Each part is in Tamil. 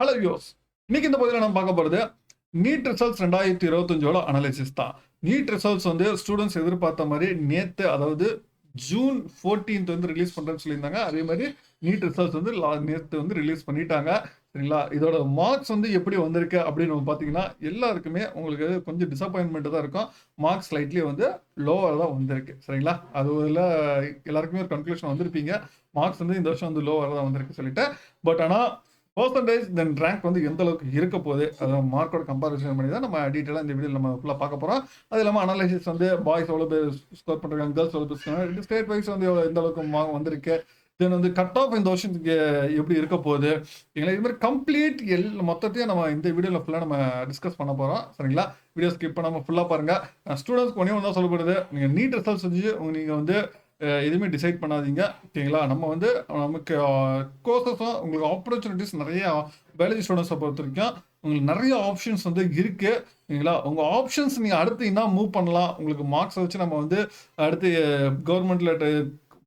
ஹலோ யோஸ், இன்னைக்கு இந்த பகுதியில் நம்ம பார்க்க போகிறது நீட் ரிசல்ட்ஸ் 2025 அனாலிசிஸ் தான். நீட் ரிசல்ட்ஸ் வந்து ஸ்டூடெண்ட்ஸ் எதிர்பார்த்த மாதிரி நேற்று, அதாவது ஜூன் 14th வந்து ரிலீஸ் பண்ணுறேன்னு சொல்லியிருந்தாங்க. அதே மாதிரி நீட் ரிசல்ட்ஸ் வந்து நேற்று வந்து ரிலீஸ் பண்ணிட்டாங்க. சரிங்களா? இதோட மார்க்ஸ் வந்து எப்படி வந்திருக்கு அப்படின்னு பார்த்தீங்கன்னா, எல்லாருக்குமே உங்களுக்கு கொஞ்சம் டிசப்பாயின்மெண்ட் தான் இருக்கும். மார்க்ஸ் ஸ்லைட்லி வந்து லோவர் தான் வந்திருக்கு. சரிங்களா? அதுல எல்லாருக்குமே ஒரு கன்க்ளூஷன் வந்திருப்பீங்க. மார்க்ஸ் வந்து இந்த வருஷம் வந்து லோவர் தான் வந்திருக்கு சொல்லிட்டு. பட் ஆனால் பர்சன்டேஜ் தென் ரேங்க் வந்து எந்த அளவுக்கு இருக்க போகுது, அதை மார்க்கோட கம்பேரிசன் பண்ணி தான் நம்ம டீட்டெயிலாக இந்த வீடியோ நம்ம ஃபுல்லாக பார்க்க போகிறோம். அது இல்லாமல் அனாலிசிஸ் வந்து பாய்ஸ் எவ்வளோ பேர் ஸ்கோர் பண்ணுறாங்க, கேர்ள்ஸ் எவ்வளோ பேர் ஸ்கோர், ஸ்டேட் வைஸ் வந்து எந்த அளவுக்கு மார்க் வந்திருக்கு, தென் வந்து கட் ஆஃப் இந்த வருஷத்துக்கு எப்படி இருக்க போகுது, இது மாதிரி கம்ப்ளீட் மொத்தத்தையும் நம்ம இந்த வீடியோவில் ஃபுல்லாக நம்ம டிஸ்கஸ் பண்ண போகிறோம். சரிங்களா? வீடியோ ஸ்கிப் பண்ணாமல் ஃபுல்லாக பாருங்கள். ஸ்டூடெண்ட்ஸ்க்கு ஒன்றே ஒன்று தான் சொல்லப்படுது, நீங்கள் நீட் ரிசல்ட்ஸ் வச்சு நீங்கள் வந்து எதுவுமே டிசைட் பண்ணாதீங்க. ஓகேங்களா? நம்ம வந்து நமக்கு கோர்சஸும் உங்களுக்கு ஆப்பர்ச்சுனிட்டிஸ் நிறைய பயாலஜி ஸ்டூடெண்ட்ஸை பொறுத்த வரைக்கும் உங்களுக்கு நிறைய ஆப்ஷன்ஸ் வந்து இருக்கு. ஓகேங்களா? உங்கள் ஆப்ஷன்ஸ் நீங்கள் அடுத்து என்ன மூவ் பண்ணலாம், உங்களுக்கு மார்க்ஸ் வச்சு நம்ம வந்து அடுத்து கவர்மெண்ட்ல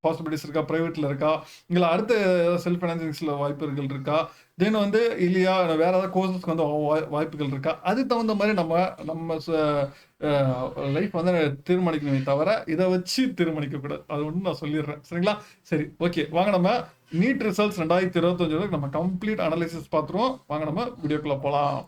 பாசிபிலிட்டிஸ் இருக்கா, ப்ரைவேட்டில் இருக்கா, இல்லை அடுத்த செல்ஃப் ஃபைனான்சிங்ஸில் வாய்ப்புகள் இருக்கா, தென் வந்து இல்லையா வேற ஏதாவது கோர்சஸ்க்கு வந்து வாய்ப்புகள் இருக்கா, அதுக்கு தகுந்த மாதிரி நம்ம லைஃப் வந்து தீர்மானிக்கணுமே தவிர இதை வச்சு தீர்மானிக்கக்கூடாது. அது ஒன்று நான் சொல்லிடுறேன். சரிங்களா? சரி, ஓகே, வாங்க நம்ம நீட் ரிசல்ட்ஸ் 2025 நம்ம கம்ப்ளீட் அனாலிசிஸ் பார்த்துருவோம். வாங்க நம்ம வீடியோக்குள்ள போகலாம்.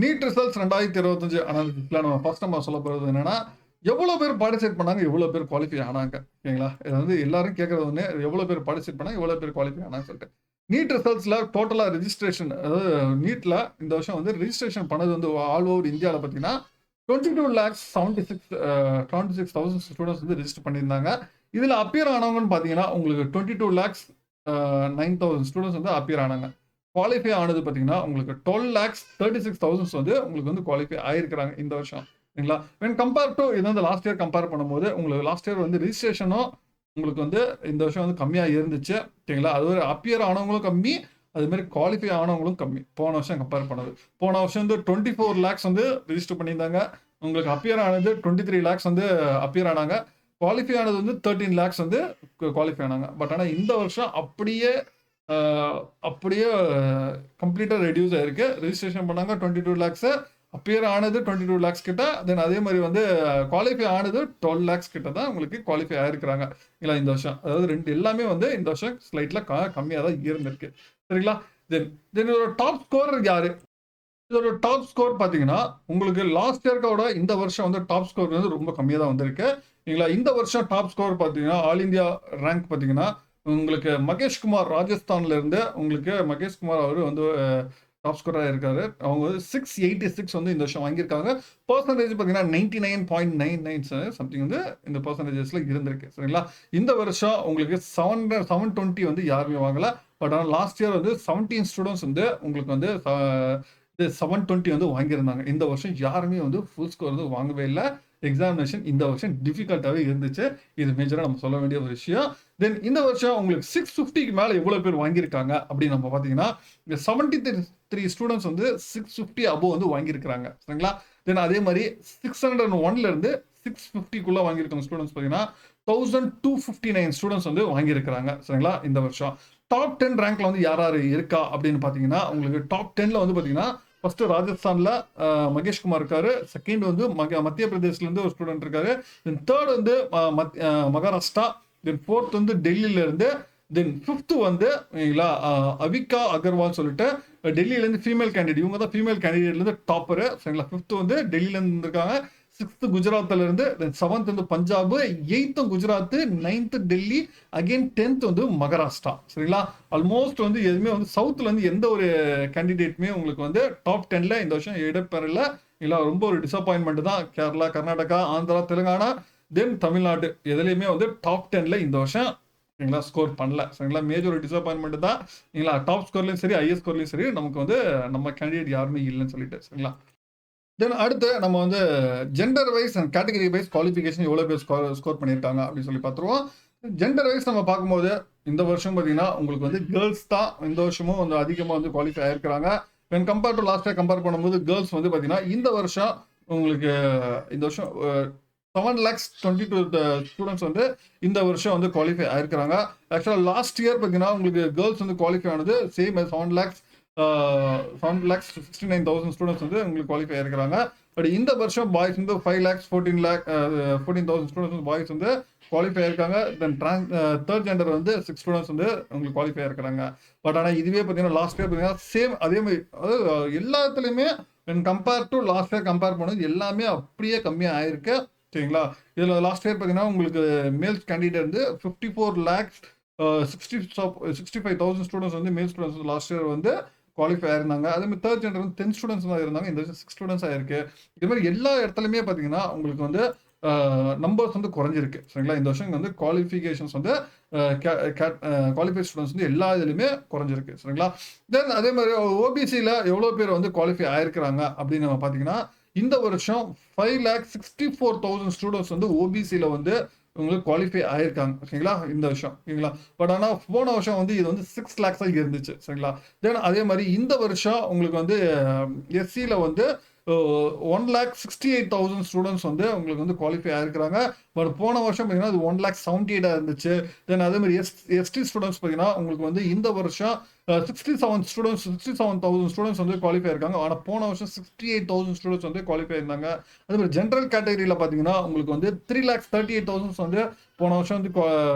நீட் ரிசல்ட்ஸ் 2025 அனாலிசிஸ்ல நம்ம ஃபர்ஸ்ட் நம்ம சொல்ல போகிறது என்னன்னா, எவ்வளோ பேர் பார்ட்டிசிபேட் பண்ணாங்க, எவ்வளோ பேர் குவாலிஃபை ஆனாங்க. ஓகேங்களா? இது வந்து எல்லாரும் கேட்கறது ஒன்று, எவ்வளோ பேர் பார்ட்டிசிபேட் பண்ணாங்க, எவ்வளோ பேர் குவாலிஃபை ஆனாங்கன்னு சொல்லிட்டு. நீட் ரிசல்ட்ஸில் டோட்டலாக ரெஜிஸ்ட்ரேஷன், அதாவது நீட்டில் இந்த வருஷம் வந்து ரெஜிஸ்ட்ரேஷன் பண்ணது வந்து ஆல் ஓவர் இந்தியாவில் பார்த்தீங்கன்னா 22,76,000 ஸ்டூடெண்ட்ஸ் வந்து ரெஜிஸ்டர் பண்ணியிருந்தாங்க. இதில் அப்பியர் ஆனவங்கன்னு பார்த்தீங்கன்னா உங்களுக்கு 22,09,000 ஸ்டூடெண்ட்ஸ் வந்து அப்பியர் ஆனாங்க. குவாலிஃபை ஆனது பார்த்தீங்கன்னா உங்களுக்கு 12,36,000 வந்து உங்களுக்கு வந்து குவாலிஃபை ஆயிருக்கிறாங்க இந்த வருஷம். சரிங்களா? வென் கம்பேர் டு இது வந்து லாஸ்ட் இயர் கம்பேர் பண்ணும்போது உங்களுக்கு லாஸ்ட் இயர் வந்து ரெஜிஸ்ட்ரேஷனும் உங்களுக்கு வந்து இந்த வருஷம் வந்து கம்மியாக இருந்துச்சு. சரிங்களா? அது ஒரு அப்பியர் ஆனவங்களும் கம்மி, அது மாதிரி குவாலிஃபை ஆனவங்களும் கம்மி போன வருஷம் கம்பேர் பண்ணது. போன வருஷம் வந்து 24 lakhs வந்து ரெஜிஸ்டர் பண்ணியிருந்தாங்க. உங்களுக்கு அப்பியர் ஆனது 23 lakhs வந்து அப்பியர் ஆனாங்க. குவாலிஃபை ஆனது வந்து 13 lakhs வந்து குவாலிஃபை ஆனாங்க. பட் ஆனால் இந்த வருஷம் அப்படியே கம்ப்ளீட்டாக ரெடியூஸ் ஆயிருக்கு. ரெஜிஸ்ட்ரேஷன் பண்ணாங்க 22 lakhs, அப்பியர் ஆனது 22 lakhs கிட்ட, தென் அதே மாதிரி வந்து குவாலிஃபை ஆனது 12 lakhs கிட்ட தான் உங்களுக்கு குவாலிஃபை ஆயிருக்கிறாங்க. இல்லை இந்த வருஷம், அதாவது ரெண்டு எல்லாமே வந்து இந்த வருஷம் ஸ்லைட்ல கம்மியாக தான் இருந்திருக்கு. சரிங்களா? தென் இதோட டாப் ஸ்கோர் யாரு? இதோட டாப் ஸ்கோர் பார்த்தீங்கன்னா உங்களுக்கு லாஸ்ட் இயர்க்கோட இந்த வருஷம் வந்து டாப் ஸ்கோர் வந்து ரொம்ப கம்மியாக தான் வந்திருக்கு. இல்லைங்களா? இந்த வருஷம் டாப் ஸ்கோர் பார்த்தீங்கன்னா ஆல் இந்தியா ரேங்க் பார்த்தீங்கன்னா உங்களுக்கு மகேஷ்குமார் ராஜஸ்தான்ல இருந்து உங்களுக்கு மகேஷ்குமார் அவர் வந்து டாப் ஸ்கோராக இருக்காரு. அவங்க வந்து 686 வந்து இந்த வருஷம் வாங்கியிருக்காங்க. பர்சன்டேஜ் பார்த்தீங்கன்னா 99.99 சம்திங் வந்து இந்த பர்சன்டேஜஸ்ல இருந்திருக்கு. சரிங்களா? இந்த வருஷம் உங்களுக்கு 720 வந்து யாருமே வாங்கல. பட் ஆனால் லாஸ்ட் இயர் வந்து 17 ஸ்டூடெண்ட்ஸ் வந்து உங்களுக்கு வந்து 720 வந்து வாங்கியிருந்தாங்க. இந்த வருஷம் யாருமே வந்து ஃபுல் ஸ்கோர் வந்து வாங்கவே இல்லை. எக்ஸாமினேஷன் இந்த வருஷம் டிஃபிகல்ட்டாகவே இருந்துச்சு. இது மேஜராக நம்ம சொல்ல வேண்டிய ஒரு விஷயம். தென் இந்த வருஷம் உங்களுக்கு 650க்கு மேலே எவ்வளோ பேர் வாங்கியிருக்காங்க அப்படின்னு நம்ம பார்த்தீங்கன்னா 73 ஸ்டூடெண்ட்ஸ் வந்து 650 அபோவ் வந்து வாங்கியிருக்கிறாங்க. சரிங்களா? தென் அதே மாதிரி 601லேருந்து 650க்குள்ளே வாங்கியிருக்காங்க ஸ்டூடெண்ட்ஸ் பார்த்தீங்கன்னா 1259 ஸ்டூடெண்ட்ஸ் வந்து வாங்கியிருக்கிறாங்க. சரிங்களா? இந்த வருஷம் டாப் 10 ரேங்க்ல வந்து யார் யார் இருக்கா அப்படின்னு பார்த்தீங்கன்னா உங்களுக்கு டாப் 10ல வந்து பார்த்தீங்கன்னா ஃபர்ஸ்ட் ராஜஸ்தான்ல மகேஷ்குமார் இருக்காரு. செகண்ட் வந்து மத்திய பிரதேஷ்லேருந்து ஒரு ஸ்டூடெண்ட் இருக்காரு. தென் தேர்ட் வந்து மகாராஷ்டிரா. தென் ஃபோர்த் வந்து டெல்லியில இருந்து. தென் ஃபிஃப்த் வந்து அவிகா அகர்வால் சொல்லிட்டு டெல்லியிலேருந்து ஃபீமேல் கேண்டிடேட், இவங்க தான் ஃபீமேல் கேண்டிடேட்லேருந்து டாப்பரு. சரிங்களா? ஃபிஃப்த் வந்து டெல்லியிலேருந்து இருக்காங்க. 6th குஜராத்ல இருந்து, தென் 7th வந்து Punjab, 8th Gujarat, 9th Delhi, again 10th வந்து மகாராஷ்டிரா. சரிங்களா? ஆல்மோஸ்ட் வந்து எதுவுமே வந்து சவுத்துல இருந்து எந்த ஒரு கேண்டிடேட்டுமே உங்களுக்கு வந்து டாப் 10ல இந்த வருஷம் இடம்பெறல. இல்லை, ரொம்ப ஒரு டிசப்பாயின்மெண்ட் தான். கேரளா, கர்நாடகா, ஆந்திரா, தெலுங்கானா, தென் தமிழ்நாடு எதுலையுமே வந்து டாப் 10ல இந்த வருஷம் சரிங்களா ஸ்கோர் பண்ணல. சரிங்களா? மேஜர் ஒரு டிசப்பாயின்மெண்ட் தான். சரிங்களா? டாப் ஸ்கோர்லையும் சரி, ஐஎஸ் ஸ்கோர்லையும் சரி நமக்கு வந்து நம்ம கேண்டிடேட் யாருமே இல்லைன்னு சொல்லிட்டு. சரிங்களா? தென் அடுத்து நம்ம வந்து gender wise and category wise qualification எவ்வளோ பேர் ஸ்கோர் பண்ணியிருக்காங்க அப்படின்னு சொல்லி பார்த்துருவோம். ஜெண்டர் வைஸ் நம்ம பார்க்கும்போது இந்த வருஷம் பார்த்தீங்கன்னா உங்களுக்கு வந்து கேர்ள்ஸ் தான் இந்த வருஷமும் வந்து அதிகமாக வந்து குவாலிஃபை ஆயிருக்கிறாங்க. When compare to last year compare பண்ணும்போது கேர்ள்ஸ் வந்து பார்த்தீங்கன்னா இந்த வருஷம் உங்களுக்கு இந்த வருஷம் 7,22 ஸ்டூடெண்ட்ஸ் வந்து இந்த வருஷம் வந்து குவாலிஃபை ஆயிருக்கிறாங்க. ஆக்சுவலாக லாஸ்ட் இயர் பார்த்தீங்கன்னா உங்களுக்கு கேர்ள்ஸ் வந்து குவாலிஃபை ஆனது சேம் 7,69,000 ஸ்டூடெண்ட்ஸ் வந்து உங்களுக்கு குவாலிஃபை ஆயிருக்கிறாங்க. பட் இந்த வருஷம் பாய்ஸ் வந்து 5,14,000 ஸ்டூடெண்ட்ஸ் பாய்ஸ் வந்து குவாலிஃபை ஆயிருக்காங்க. தென் தேர்ட் ஜெண்டர் வந்து 6 ஸ்டூடெண்ட்ஸ் வந்து உங்களுக்கு குவாலிஃபை ஆயிருக்கிறாங்க. பட் ஆனால் இதுவே பார்த்தீங்கன்னா லாஸ்ட் இயர் பார்த்தீங்கன்னா சேம் அதே மாதிரி, அதாவது எல்லாத்துலேயுமே compare to last year compare பண்ணது எல்லாமே அப்படியே கம்மியாக ஆயிருக்கு. சரிங்களா? இதில் லாஸ்ட் இயர் பார்த்தீங்கன்னா உங்களுக்கு மேல்ஸ் கேண்டிடேட் வந்து 54,65,000 ஸ்டூடெண்ட்ஸ் வந்து மேல் ஸ்டூடெண்ட்ஸ் லாஸ்ட் இயர் வந்து குவாலிஃபை ஆயிருந்தாங்க. அதே மாதிரி தேர்ட் ஜெண்டர் வந்து 10 ஸ்டூடெண்ட்ஸ் தான் இருந்தாங்க. இந்த வருஷம் 6 ஸ்டூடெண்ட்ஸ் ஆயிருக்கு. இது மாதிரி எல்லா இடத்துலையுமே பார்த்தீங்கன்னா உங்களுக்கு வந்து நம்பர்ஸ் வந்து குறைஞ்சிருக்கு. சரிங்களா? இந்த வருஷம் வந்து குவாலிஃபிகேஷன்ஸ் வந்து குவாலிஃபைட் ஸ்டூடெண்ட்ஸ் வந்து எல்லா இதுலையுமே குறைஞ்சிருக்கு. சரிங்களா? தென் அதே மாதிரி ஓபிசியில் எவ்வளோ பேர் வந்து குவாலிஃபை ஆயிருக்கிறாங்க அப்படின்னு நம்ம பார்த்தீங்கன்னா இந்த வருஷம் 5,64,000 ஸ்டூடெண்ட்ஸ் வந்து ஓபிசியில் வந்து உங்களுக்கு குவாலிஃபை ஆயிருக்காங்க. ஓகேங்களா? இந்த வருஷம். ஓகேங்களா? பட் ஆனால் போன வருஷம் வந்து இது வந்து 6 lakhs இருந்துச்சு. சரிங்களா? தென் அதே மாதிரி இந்த வருஷம் உங்களுக்கு வந்து எஸ்சியில் வந்து 1,68,000 ஸ்டூடெண்ட்ஸ் வந்து உங்களுக்கு வந்து குவாலிஃபை ஆயிருக்கிறாங்க. பட் போன வருஷம் பார்த்தீங்கன்னா அது 1,78,000 இருந்துச்சு. தென் அதே மாதிரி எஸ்டி ஸ்டூடெண்ட்ஸ் பார்த்தீங்கன்னா உங்களுக்கு வந்து இந்த வருஷம் 67,000 ஸ்டூடெண்ட்ஸ் வந்து குவாலிஃபை இருக்காங்க. ஆனால் போன வருஷம் 68,000 ஸ்டூடெண்ட்ஸ் வந்து குவாலிஃபை இருந்தாங்க. அதே மாதிரி ஜென்ரல் கேட்டகரியில் பார்த்தீங்கன்னா உங்களுக்கு வந்து 3,38,000 வந்து போன வருஷம் வந்து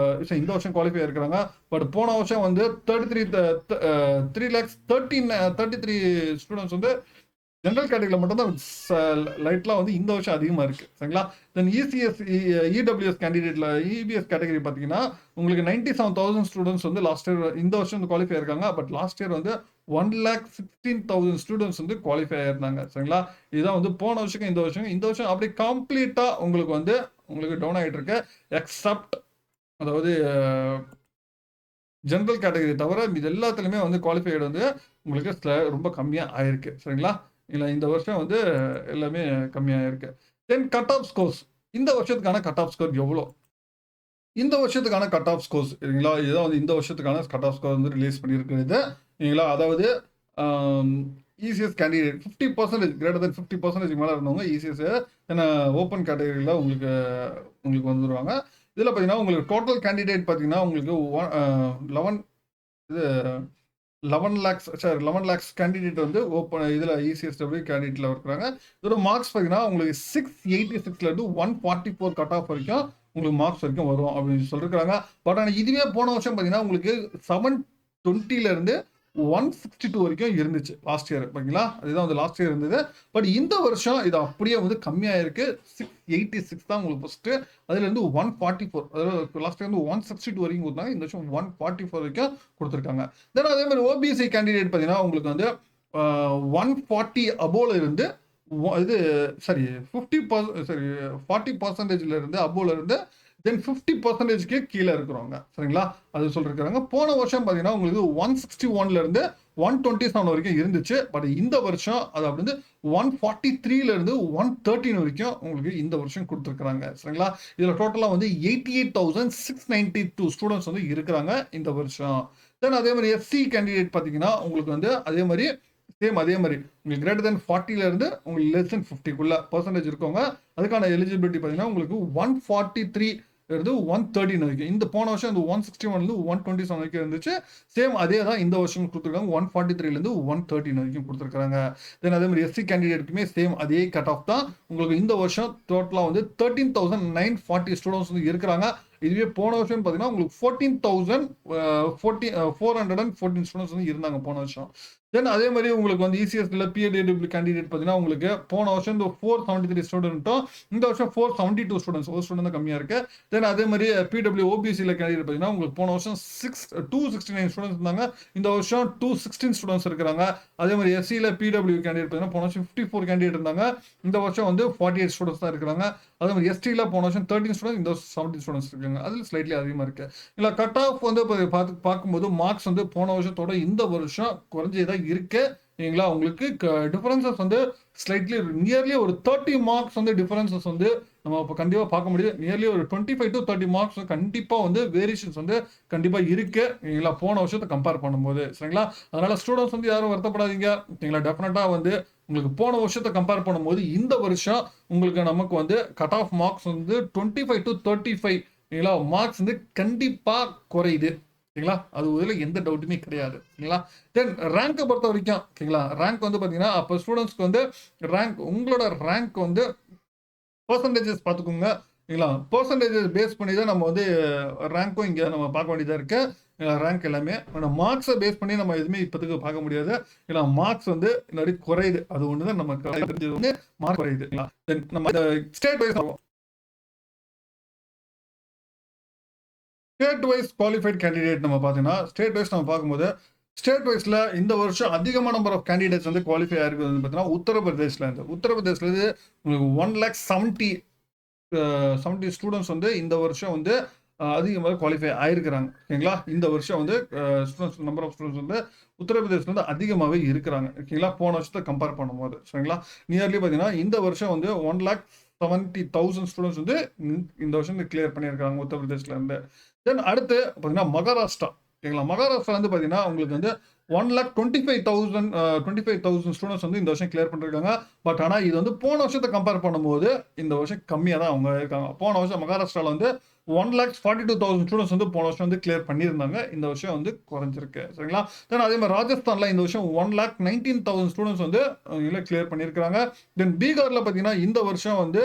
இந்த வருஷம் குவாலிஃபை இருக்கிறாங்க. பட் போன வருஷம் வந்து 3,33 ஸ்டூடெண்ட்ஸ் வந்து ஜென்ரல் கேட்டகரியில் மட்டும்தான் லைட்லாம் வந்து இந்த வருஷம் அதிகமாக இருக்குது. சரிங்களா? தென் இடபிள்யூஎஸ் கேண்டிடேட்டில் இபிஎஸ் கேட்டகரி பார்த்தீங்கன்னா உங்களுக்கு 97,000 ஸ்டூடெண்ட்ஸ் வந்து லாஸ்ட் இயர் இந்த வருஷம் வந்து குவாலிஃபை இருக்காங்க. பட் லாஸ்ட் இயர் வந்து 1,16,000 ஸ்டூடெண்ட்ஸ் வந்து குவாலிஃபை ஆயிருந்தாங்க. சரிங்களா? இதுதான் வந்து போன வருஷம் இந்த வருஷம் அப்படி கம்ப்ளீட்டாக உங்களுக்கு டவுன் ஆகிட்டு இருக்கு. எக்ஸப்ட் அதாவது ஜென்ரல் கேட்டகரி தவிர இது எல்லாத்துலேயுமே வந்து குவாலிஃபைடு வந்து உங்களுக்கு ரொம்ப கம்மியாக ஆயிருக்கு. சரிங்களா? இல்லை இந்த வருஷம் வந்து எல்லாமே கம்மியாக இருக்கு. தென் கட் ஆஃப் ஸ்கோர்ஸ், இந்த வருஷத்துக்கான கட் ஆஃப் ஸ்கோர் எவ்வளோ? இந்த வருஷத்துக்கான கட் ஆஃப் ஸ்கோர்ஸ் சரிங்களா? இதுதான் வந்து இந்த வருஷத்துக்கான கட் ஆஃப் ஸ்கோர் வந்து ரிலீஸ் பண்ணியிருக்கிறது. சரிங்களா? அதாவது இசிஎஸ் கேண்டிடேட் 50% கிரேட்டர் தென் 50% மேலே இருந்தவங்க இசிஎஸ் ஏன்னா ஓப்பன் கேட்டகரியில் உங்களுக்கு வந்துடுவாங்க. இதில் பார்த்தீங்கன்னா உங்களுக்கு டோட்டல் கேண்டிடேட் பார்த்தீங்கன்னா உங்களுக்கு 11 lakhs கேண்டிடேட் வந்து ஓப்பன் இதில் இசிஎஸ்டபிள்யூ கேண்டிடேட்டில் இருக்கிறாங்க. இதோட மார்க்ஸ் பார்த்தீங்கன்னா உங்களுக்கு 686 144 கட் ஆஃப் வரைக்கும் உங்களுக்கு மார்க்ஸ் வரைக்கும் வரும் அப்படின்னு சொல்லியிருக்காங்க. பட் ஆனால் இதுவே போன வருஷம் பார்த்தீங்கன்னா உங்களுக்கு 720 162 வரைக்கும் இருந்துச்சு லாஸ்ட் இயர். ஓகேங்களா? அதுதான் வந்து லாஸ்ட் இயர் இருந்தது. பட் இந்த வருஷம் இது அப்படியே வந்து கம்மியாக இருக்கு. 686 தான் உங்களுக்கு ஃபர்ஸ்ட்டு. அதுலேருந்து 144, அதாவது லாஸ்ட் இயர் வந்து 162 வரைக்கும் கொடுத்தாங்க. இந்த வருஷம் 144 வரைக்கும் கொடுத்துருக்காங்க. தென் அதே மாதிரி ஓபிசி கேண்டிடேட் பார்த்தீங்கன்னா உங்களுக்கு வந்து 140 அபோவில் இருந்து இது 40% இருந்து அபோவில் இருந்து தென் 50% கீழே இருக்கிறவங்க. சரிங்களா? அது சொல்லிருக்காங்க. போன வருஷம் பார்த்தீங்கன்னா உங்களுக்கு 161 127 வரைக்கும் இருந்துச்சு. பட் இந்த வருஷம் அது அப்படி வந்து 143 113 வரைக்கும் உங்களுக்கு இந்த வருஷம் கொடுத்துருக்குறாங்க. சரிங்களா? இதில் டோட்டலாக வந்து 88,692 ஸ்டூடெண்ட்ஸ் வந்து இருக்கிறாங்க இந்த வருஷம். தென் அதே மாதிரி எஸ்சி கேண்டிடேட் பார்த்தீங்கன்னா உங்களுக்கு வந்து அதே மாதிரி உங்களுக்கு கிரேட்டர் தென் 40 உங்களுக்கு லெஸ் தென் 50% இருக்கவங்க அதுக்கான எலிஜிபிலிட்டி பார்த்தீங்கன்னா உங்களுக்கு 143 113 வரைக்கும். இந்த போன வருஷம் இந்த 161 127 வரைக்கும் இருந்துச்சு. சேம் அதே தான் இந்த வருஷம் கொடுத்துருக்காங்க. 143 113 வரைக்கும் கொடுத்துருக்காங்க. தென் அதே மாதிரி எஸ்சி கேண்டிடேட்டுக்குமே சேம் அதே கட் ஆஃப் தான். உங்களுக்கு இந்த வருஷம் டோட்டலாக வந்து 13,940 ஸ்டூடெண்ட்ஸ் வந்து இருக்கிறாங்க. இதுவே போன வருஷம் பார்த்தீங்கன்னா உங்களுக்கு 14,414 ஸ்டூடெண்ட்ஸ் வந்து இருந்தாங்க போன வருஷம். தென் அதே மாதிரி உங்களுக்கு வந்து இசிஎஸ்ல பிஏடபிள்யூ கேண்டிடேட் பார்த்தீங்கன்னா உங்களுக்கு போன வருஷம் இந்த 473 ஸ்டூடெண்ட்டும் இந்த வருஷம் 472 ஸ்டூடெண்ட்ஸ், ஒரு ஸ்டூடெண்ட் தான் கம்மியாக இருக்கு. தென் அதே மாதிரி பிடபிள்யூ ஓபிசியில் கேண்டிடேட் பார்த்தீங்கன்னா உங்களுக்கு போன வருஷம் 269 ஸ்டூடெண்ட்ஸ் இருந்தாங்க. இந்த வருஷம் 216 ஸ்டூடெண்ட்ஸ் இருக்கிறாங்க. அதே மாதிரி எஸ்சியில் பிடபிள்யூ கேண்டிடேட் பார்த்தீங்கன்னா போன வருஷம் 54 கேண்டிடேட் இருந்தாங்க. இந்த வருஷம் வந்து 48 ஸ்டூடெண்ட்ஸ் தான் இருக்கிறாங்க. அதே மாதிரி எஸ்டியில் போன வருஷம் 13 ஸ்டூடெண்ட்ஸ், இந்த வருஷம் 17 ஸ்டூடெண்ட்ஸ் இருக்காங்க. அதில் ஸ்லைட்லி அதிகமாக இருக்கு. இல்லை கட் ஆஃப் வந்து பார்க்கும்போது மார்க்ஸ் வந்து போன வருஷத்தோட இந்த வருஷம் குறைஞ்சதான் இருக்கு. சரிங்களா? உங்களுக்கு டிஃபரன்சஸ் வந்து ஸ்லைட்லி நியர்லி ஒரு 30 மார்க்ஸ் வந்து டிஃபரன்சஸ் வந்து நம்ம இப்போ கண்டிப்பாக பார்க்க முடியும். நியர்லி ஒரு 25 to 30 மார்க்ஸ் கண்டிப்பாக வந்து வேரியேஷன்ஸ் வந்து கண்டிப்பாக இருக்கு. சரிங்களா? போன வருஷத்தை கம்பேர் பண்ணும்போது. சரிங்களா? அதனால ஸ்டூடெண்ட்ஸ் வந்து யாரும் வருத்தப்படாதீங்க. சரிங்களா? டெஃபினட்டாக வந்து உங்களுக்கு போன வருஷத்தை கம்பேர் பண்ணும்போது இந்த வருஷம் உங்களுக்கு நமக்கு வந்து கட் ஆஃப் மார்க்ஸ் வந்து 25 to 35 சரிங்களா மார்க்ஸ் வந்து கண்டிப்பா குறையுது சரிங்களா. அது இதில் எந்த டவுட்டுமே கிடையாது சரிங்களா. தென் ரேங்கை பொறுத்த வரைக்கும் ஓகேங்களா, ரேங்க் வந்து பார்த்தீங்கன்னா அப்போ ஸ்டூடெண்ட்ஸ்க்கு வந்து ரேங்க் உங்களோட ரேங்க் வந்து பர்சன்டேஜஸ் பார்த்துக்கோங்க சரிங்களா. பர்சன்டேஜஸ் பேஸ் பண்ணி தான் நம்ம வந்து ரேங்க்கும் இங்கே நம்ம பார்க்க வேண்டியதாக இருக்கு. ரேங்க் எல்லாமே மார்க்ஸை பேஸ் பண்ணி நம்ம எதுவுமே இப்போதுக்கு பார்க்க முடியாது. ஏன்னா மார்க்ஸ் வந்து நிறைய குறையுது. அது ஒன்று தான் நமக்கு தெரிஞ்சது வந்து மார்க் குறையுது. தென் நம்ம ஸ்டேட் வைஸ் குவாலிஃபைட் கேண்டிடேட் நம்ம பார்த்தீங்கன்னா ஸ்டேட் வைஸ் நம்ம பார்க்கும்போது ஸ்டேட் வைஸ்ல இந்த வருஷம் அதிகமான நம்பர் ஆஃப் கேண்டிடேட்ஸ் வந்து குவாலிஃபை ஆயிருக்கு பார்த்தீங்கன்னா உத்தரப்பிரதேஷ்லேருந்து உங்களுக்கு 1,70,70 ஸ்டூடெண்ட்ஸ் வந்து இந்த வருஷம் வந்து அதிகமாக குவாலிஃபை ஆயிருக்கிறாங்க ஓகேங்களா. இந்த வருஷம் வந்து ஸ்டூடெண்ட்ஸ் நம்பர் ஆஃப் ஸ்டூடெண்ட்ஸ் வந்து உத்தரப்பிரதேசில் வந்து அதிகமாகவே இருக்கிறாங்க ஓகேங்களா. போன வருஷத்தை கம்பேர் பண்ணும்போது சரிங்களா. நியர்லி பார்த்தீங்கன்னா இந்த வருஷம் வந்து 1,70,000 ஸ்டூடெண்ட்ஸ் வந்து இந்த வருஷம் வந்து கிளியர் பண்ணியிருக்காங்க உத்தரப்பிரதேசில் இருந்து. தென் அடுத்து பார்த்தீங்கன்னா மகாராஷ்டிரா ஓகேங்களா. மகாராஷ்டிரா வந்து பார்த்தீங்கன்னா உங்களுக்கு வந்து 1,25,000 ஸ்டூடெண்ட்ஸ் வந்து இந்த வருஷம் கிளியர் பண்ணிருக்காங்க. பட் ஆனால் இது வந்து போன வருஷத்தை கம்பேர் பண்ணும்போது இந்த வருஷம் கம்மியாக தான் அவங்க இருக்காங்க. போன வருஷம் மகாராஷ்டிராவில் வந்து 1,42,000 ஸ்டூடெண்ட்ஸ் வந்து போன வருஷம் வந்து கிளியர் பண்ணியிருந்தாங்க. இந்த வருஷம் வந்து குறைஞ்சிருக்கு சரிங்களா. தென் அதே மாதிரி ராஜஸ்தானில் இந்த வருஷம் 1,19,000 ஸ்டூடெண்ட்ஸ் வந்து கிளியர் பண்ணியிருக்காங்க. தென் பீகாரில் பார்த்தீங்கன்னா இந்த வருஷம் வந்து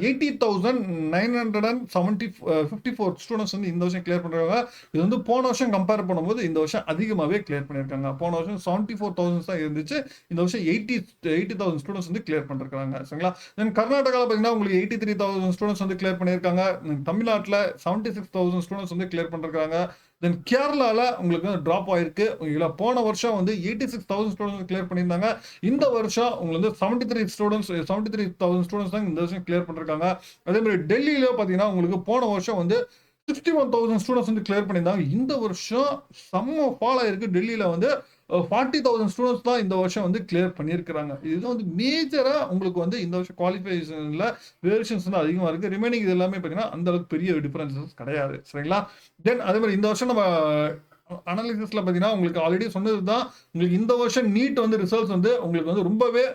80,954 ஸ்டூடெண்ட்ஸ் வந்து இந்த வருஷம் கிளியர் பண்ணிருக்காங்க. இது வந்து போன வருஷம் கம்பேர் பண்ணும்போது இந்த வருஷம் அதிகமாகவே கிளியர் பண்ணியிருக்காங்க. போன வருஷம் 74,000 தான் இருந்துச்சு. இந்த வருஷம் 80,000 ஸ்டூடெண்ட்ஸ் வந்து கிளியர் பண்ணிருக்காங்க சரிங்களா. தென் கர்நாடகாவில் பார்த்தீங்கன்னா உங்களுக்கு 83,000 ஸ்டூடெண்ட்ஸ் வந்து கிளியர் பண்ணியிருக்காங்க. தமிழ்நாட்டில் 76,000 ஸ்டூடெண்ட்ஸ் வந்து கிளியர் பண்ணிருக்காங்க. தென் கேரளாவில் உங்களுக்கு வந்து ட்ராப் ஆயிருக்கு. போன வருஷம் வந்து 86,000 ஸ்டூடெண்ட்ஸ் கிளியர் பண்ணியிருந்தாங்க. இந்த வருஷம் உங்களுக்கு வந்து 73,000 ஸ்டூடெண்ட்ஸ் தான் இந்த வருஷம் கிளியர் பண்ணிருக்காங்க. அதே மாதிரி டெல்லியில பார்த்தீங்கன்னா உங்களுக்கு போன வருஷம் வந்து 61,000 ஸ்டூடெண்ட்ஸ் வந்து கிளியர் பண்ணியிருந்தாங்க. இந்த வருஷம் செம்ம ஃபால் ஆயிருக்கு. டெல்லியில் வந்து 40,000 ஸ்டூடெண்ட்ஸ் தான் இந்த வருஷம் வந்து கிளியர் பண்ணியிருக்கிறாங்க. இதுதான் வந்து மேஜரா உங்களுக்கு வந்து இந்த வருஷம் குவாலிஃபிகேஷன்ல வேரியேஷன்ஸ் வந்து அதிகமாக இருக்கு. ரிமைனிங் இது எல்லாமே பார்த்தீங்கன்னா அந்த அளவுக்கு பெரிய டிஃபரன்சஸ் கிடையாது சரிங்களா. தென் அதே மாதிரி இந்த வருஷம் நம்ம அனாலிசிஸ்ல பார்த்தீங்கன்னா உங்களுக்கு ஆல்ரெடி சொன்னது தான். உங்களுக்கு இந்த வருஷம் நீட் வந்து ரிசல்ட்ஸ் வந்து உங்களுக்கு வந்து ரொம்பவே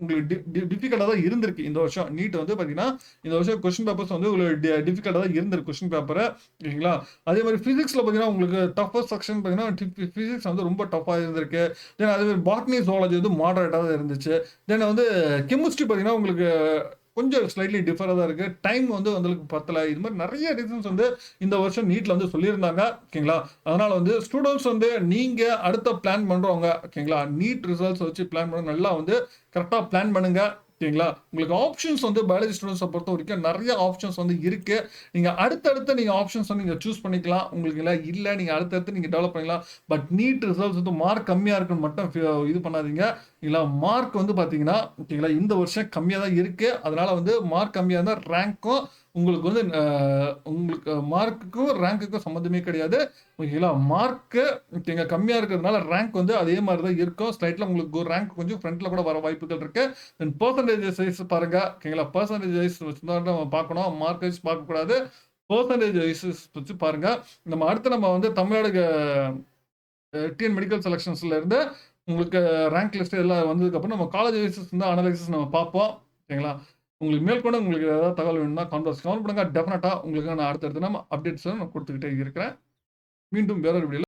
உங்களுக்கு டிஃபிகல்ட்டாக தான் இருந்திருக்கு. இந்த வருஷம் நீட் வந்து பார்த்தீங்கன்னா இந்த வருஷம் கொஸ்டின் பேப்பர்ஸ் வந்து உங்களுக்கு டிஃபிகல்ட்டாக தான் இருந்திருக்கு கொஸ்டின் பேப்பரை ஓகேங்களா. அதே மாதிரி ஃபிசிக்ஸில் பார்த்தீங்கன்னா உங்களுக்கு டஃபஸ்ட் செக்ஷன் பார்த்தீங்கன்னா ஃபிசிக்ஸ் வந்து ரொம்ப டஃப்பாக இருந்திருக்கு. தென் அதே மாதிரி பாட்னி ஜுவாலஜி வந்து மாடரேட்டாக தான் இருந்துச்சு. தென் வந்து கெமிஸ்ட்ரி பார்த்தீங்கன்னா உங்களுக்கு கொஞ்சம் ஸ்லைட்லி டிஃபராக தான் இருக்குது. டைம் வந்து உங்களுக்கு பத்தலை. இது மாதிரி நிறைய ரீசன்ஸ் வந்து இந்த வருஷம் நீட்டில் வந்து சொல்லியிருந்தாங்க ஓகேங்களா. அதனால் வந்து ஸ்டூடெண்ட்ஸ் வந்து நீங்கள் அடுத்த பிளான் பண்ணுறவங்க ஓகேங்களா நீட் ரிசல்ட்ஸ் வச்சு பிளான் பண்ண நல்லா வந்து கரெக்டாக பிளான் பண்ணுங்கள் ஓகேங்களா. உங்களுக்கு ஆப்ஷன்ஸ் வந்து பயாலஜி ஸ்டூடெண்ட்ஸை பொறுத்த வரைக்கும் நிறைய ஆப்ஷன்ஸ் வந்து இருக்கு. நீங்கள் அடுத்தடுத்து நீங்கள் ஆப்ஷன்ஸ் வந்து நீங்கள் சூஸ் பண்ணிக்கலாம். உங்களுக்கு இல்லை நீங்கள் அடுத்தடுத்து நீங்கள் டெவலப் பண்ணிக்கலாம். பட் நீட் ரிசல்ட்ஸ் வந்து மார்க் கம்மியாக இருக்குன்னு மட்டும் இது பண்ணாதீங்க இல்லை. மார்க் வந்து பார்த்தீங்கன்னா ஓகேங்களா இந்த வருஷம் கம்மியாக தான் இருக்கு. அதனால வந்து மார்க் கம்மியாக இருந்தால் ரேங்க்கும் உங்களுக்கு வந்து உங்களுக்கு மார்க்குக்கும் ரேங்க்குக்கும் சம்மந்தமே கிடையாது ஓகேங்களா. மார்க்கு ஓகேங்க கம்மியாக இருக்கிறதுனால ரேங்க் வந்து அதே மாதிரி தான் இருக்கும். ஸ்லைட்டில் உங்களுக்கு ரேங்க் கொஞ்சம் ஃப்ரண்ட்டில் கூட வர வாய்ப்புகள் இருக்கு. தென் பர்சன்டேஜ் வைஸ் பாருங்க ஓகேங்களா. பர்சன்டேஜ் வைஸ் வச்சு தான் நம்ம பார்க்கணும். மார்க் வைஸ் பார்க்கக்கூடாது. பர்சன்டேஜ் வைஸ் வச்சு பாருங்க. நம்ம அடுத்து நம்ம வந்து தமிழ்நாடு டிஎன் மெடிக்கல் செலெக்ஷன்ஸ்ல இருந்து உங்களுக்கு ரேங்க் லிஸ்ட் எல்லாம் வந்ததுக்கப்புறம் நம்ம காலேஜ் வைஸஸ் வந்து அனலைசிஸ் நம்ம பார்ப்போம் ஓகேங்களா. உங்களுக்கு மேற்கொண்டு உங்களுக்கு ஏதாவது தகவல் வேணும்னா கான்வர்ஸ் கமெண்ட் பண்ணுங்க. டெஃபினட்டாக உங்களுக்கு நான் அடுத்தடுத்து நம்ம அப்டேட்ஸ் நான் கொடுத்துக்கிட்டே இருக்கிறேன். மீண்டும் வேறொரு வீடியோவில்